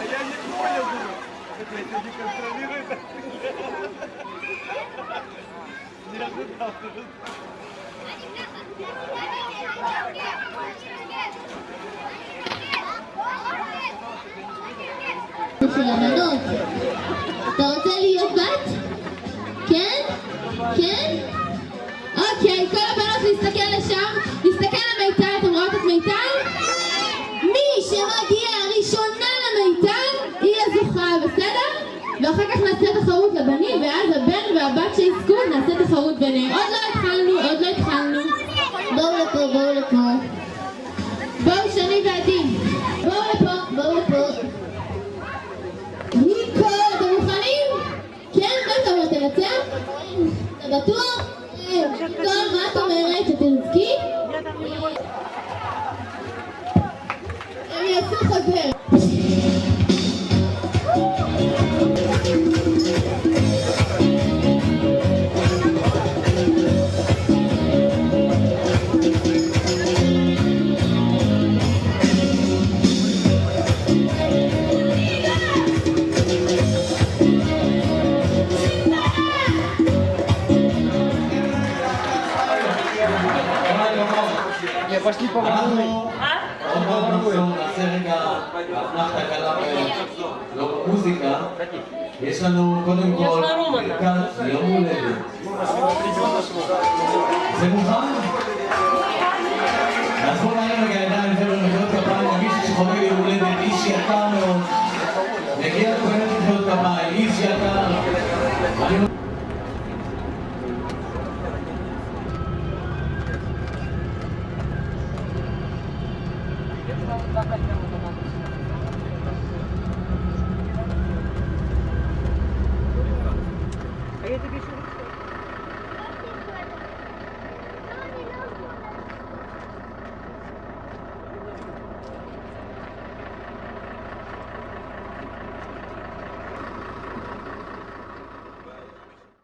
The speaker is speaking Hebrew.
Я не понял, как я тебя не контролирую. Не ожидал. של הבנות. אתה רוצה להיות בת? כן? כן? אוקיי, כל הבנות להסתכל לשם, להסתכל למיטל, אתם רואות את מיטל? מי שמגיע ראשונה למיטל היא הזוכה, בסדר? ואחר כך נעשה תחרות לבנים, ואז הבן והבת שיזכו נעשה תחרות ביניהם. עוד לא התחלנו. בואו לפה. בואו שני ועדים. בואו לפה. ניקו, אתם מוכנים? כן, מה אתה אומר, תנצח? אתה בטוח? ניקו, מה את אומרת? שתנזקי? הם יעשו חוזר. אנחנו עוד נחזור, נעשה רגע אתנחתא קלה במוזיקה. יש לנו קודם כל ברכת יום הולדת. זה מוכן? נעזבו להם רגע ידיים חבר'ה מחיאות כפיים למישהו שחוגג יום הולדת, איש יקר מאוד. מגיע לכם מחיאות כפיים, איש יקר.